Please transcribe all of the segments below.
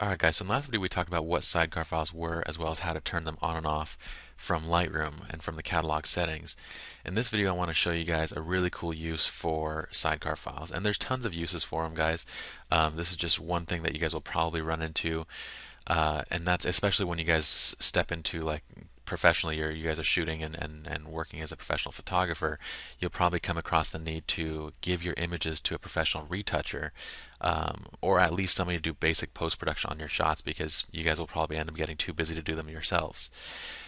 Alright guys, so in the last video we talked about what sidecar files were as well as how to turn them on and off from Lightroom and from the catalog settings. In this video I want to show you guys a really cool use for sidecar files, and there's tons of uses for them, guys. This is just one thing that you guys will probably run into, and that's especially when you guys step into like professionally, you guys are shooting and working as a professional photographer. You'll probably come across the need to give your images to a professional retoucher, or at least somebody to do basic post-production on your shots, because you guys will probably end up getting too busy to do them yourselves.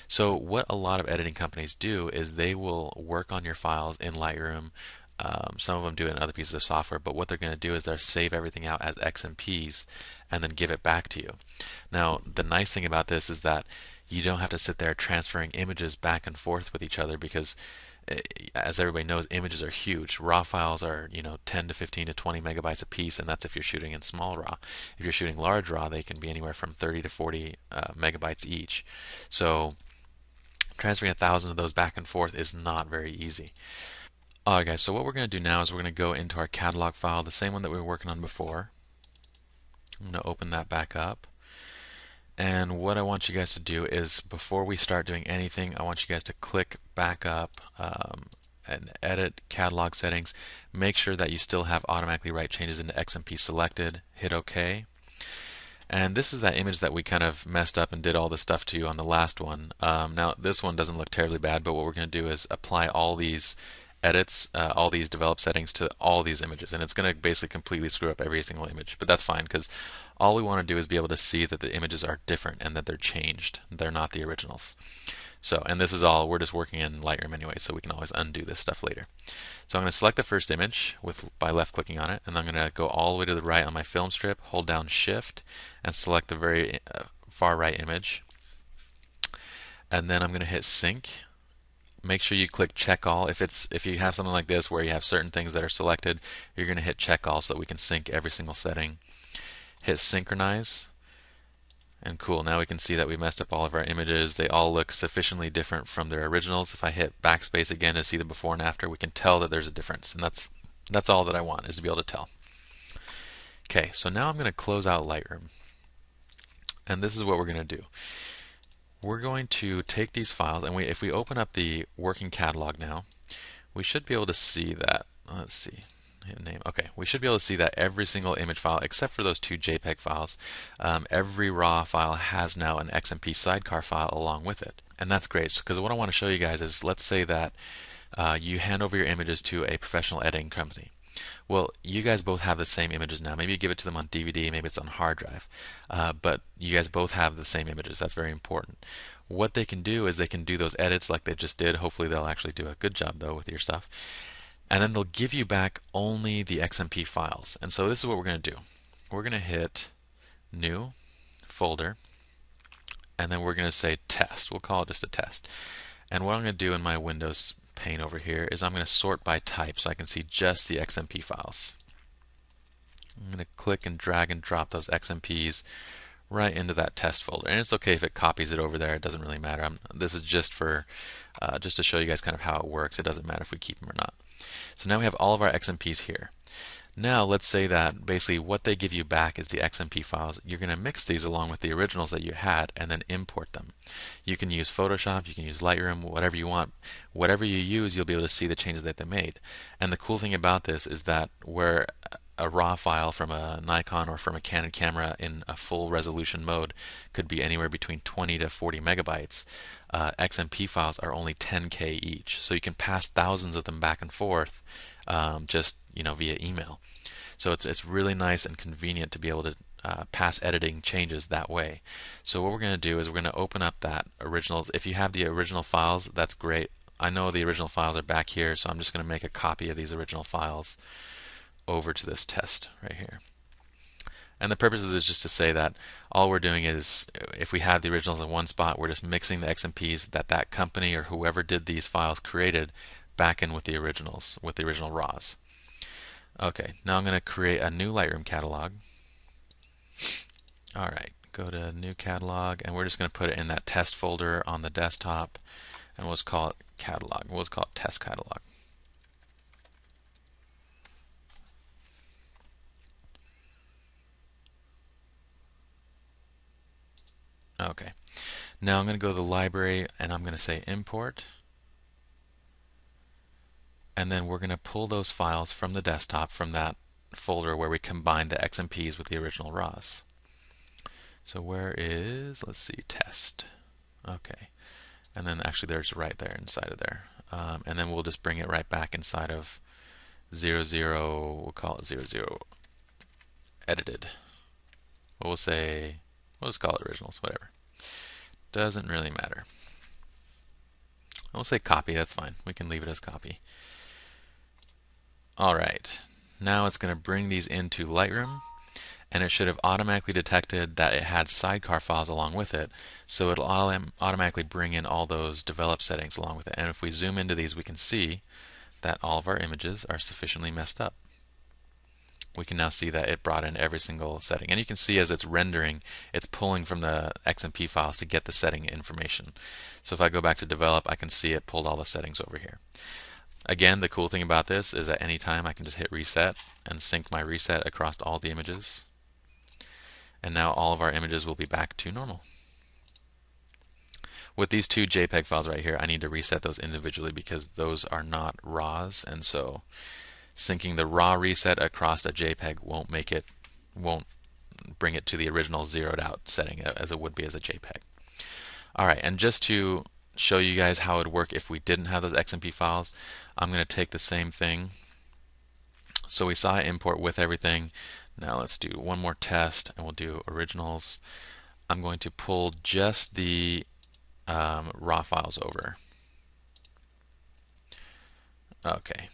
So what a lot of editing companies do is they will work on your files in Lightroom. Some of them do it in other pieces of software, but what they're going to do is they'll save everything out as XMPs and then give it back to you. Now, the nice thing about this is that you don't have to sit there transferring images back and forth with each other, because as everybody knows, images are huge. Raw files are 10 to 15 to 20 megabytes a piece, and that's if you're shooting in small RAW. If you're shooting large RAW, they can be anywhere from 30 to 40 megabytes each. So transferring 1,000 of those back and forth is not very easy. Alright guys, so what we're going to do now is we're going to go into our catalog file, the same one that we were working on before. I'm going to open that back up. And what I want you guys to do is, before we start doing anything, I want you guys to click back up and edit catalog settings. Make sure that you still have automatically write changes into XMP selected. Hit OK. And this is that image that we kind of messed up and did all this stuff to on the last one. Now this one doesn't look terribly bad, but what we're going to do is apply all these edits, all these develop settings to all these images, and it's going to basically completely screw up every single image, but that's fine, because all we want to do is be able to see that the images are different and that they're changed. They're not the originals. So, and this is all, we're just working in Lightroom anyway, so we can always undo this stuff later. So I'm going to select the first image by left clicking on it, and I'm going to go all the way to the right on my film strip, hold down Shift, and select the very far right image. And then I'm going to hit Sync. Make sure you click check all. If you have something like this where you have certain things that are selected, you're going to hit check all so that we can sync every single setting. Hit synchronize, and cool, now we can see that we messed up all of our images. They all look sufficiently different from their originals. If I hit backspace again to see the before and after, we can tell that there's a difference, and that's all that I want, is to be able to tell. Okay, so now I'm going to close out Lightroom, and this is what we're going to do. We're going to take these files, and if we open up the working catalog now, we should be able to see that, let's see, hit name. Okay, we should be able to see that every single image file, except for those two JPEG files, every RAW file has now an XMP Sidecar file along with it. And that's great, because what I want to show you guys is, let's say that you hand over your images to a professional editing company. Well, you guys both have the same images now. Maybe you give it to them on DVD, maybe it's on hard drive, but you guys both have the same images. That's very important. What they can do is they can do those edits like they just did. Hopefully they'll actually do a good job though with your stuff. And then they'll give you back only the XMP files. And so this is what we're going to do. We're going to hit New, Folder, and then we're going to say Test. We'll call it just a test. And what I'm going to do in my Windows pane over here is I'm going to sort by type so I can see just the XMP files. I'm going to click and drag and drop those XMPs right into that test folder, and it's okay if it copies it over there. It doesn't really matter. This is just for just to show you guys kind of how it works. It doesn't matter if we keep them or not. So now we have all of our XMPs here. Now let's say that basically what they give you back is the XMP files. You're going to mix these along with the originals that you had and then import them. You can use Photoshop, you can use Lightroom, whatever you want. Whatever you use, you'll be able to see the changes that they made. And the cool thing about this is that where a RAW file from a Nikon or from a Canon camera in a full resolution mode could be anywhere between 20 to 40 megabytes, XMP files are only 10K each. So you can pass thousands of them back and forth just via email. So it's really nice and convenient to be able to pass editing changes that way. So what we're going to do is we're going to open up that originals. If you have the original files, that's great. I know the original files are back here, so I'm just going to make a copy of these original files over to this test right here. And the purpose of this is just to say that all we're doing is, if we have the originals in one spot, we're just mixing the XMPs that company or whoever did these files created back in with the originals, with the original RAWs. Okay, now I'm going to create a new Lightroom catalog. Alright, go to New Catalog, and we're just going to put it in that test folder on the desktop, and we'll just call it Catalog. We'll just call it Test Catalog. Okay. Now I'm going to go to the library and I'm going to say import. And then we're going to pull those files from the desktop from that folder where we combined the XMPs with the original RAWs. So where is, let's see, test. Okay. And then actually there's right there inside of there. And then we'll just bring it right back inside of 00, we'll call it 00 edited. We'll say, we'll just call it originals, whatever. Doesn't really matter. We'll say copy, that's fine. We can leave it as copy. Alright, now it's going to bring these into Lightroom, and it should have automatically detected that it had sidecar files along with it, so it'll automatically bring in all those developed settings along with it. And if we zoom into these, we can see that all of our images are sufficiently messed up. We can now see that it brought in every single setting. And you can see as it's rendering, it's pulling from the XMP files to get the setting information. So if I go back to develop, I can see it pulled all the settings over here. Again, the cool thing about this is at any time I can just hit reset and sync my reset across all the images. And now all of our images will be back to normal. With these two JPEG files right here, I need to reset those individually because those are not RAWs, and so syncing the raw reset across a JPEG won't bring it to the original zeroed out setting as it would be as a JPEG. Alright, and just to show you guys how it would work if we didn't have those XMP files, I'm going to take the same thing. So we saw import with everything. Now let's do one more test and we'll do originals. I'm going to pull just the raw files over. Okay,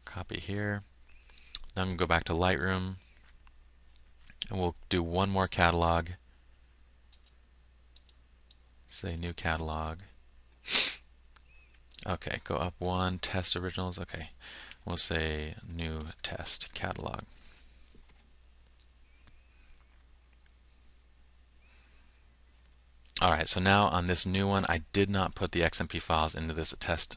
copy here. Now I'm going to go back to Lightroom and we'll do one more catalog. Say new catalog. Okay, go up one, test originals. Okay, we'll say new test catalog. Alright, so now on this new one, I did not put the XMP files into this test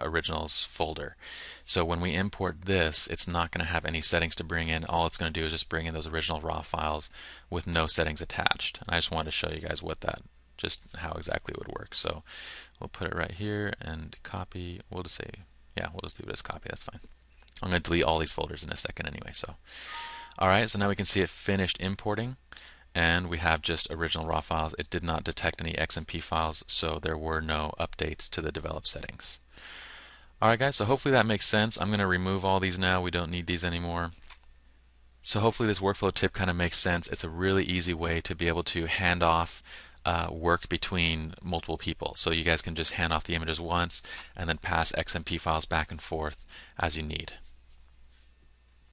originals folder. So when we import this, it's not going to have any settings to bring in. All it's going to do is just bring in those original raw files with no settings attached. And I just wanted to show you guys just how exactly it would work. So we'll put it right here and copy. We'll just say, yeah, we'll just leave it as copy. That's fine. I'm going to delete all these folders in a second anyway. So, alright, so now we can see it finished importing. And we have just original raw files. It did not detect any XMP files, so there were no updates to the developed settings. Alright guys, so hopefully that makes sense. I'm going to remove all these now. We don't need these anymore. So hopefully this workflow tip kind of makes sense. It's a really easy way to be able to hand off work between multiple people. So you guys can just hand off the images once and then pass XMP files back and forth as you need.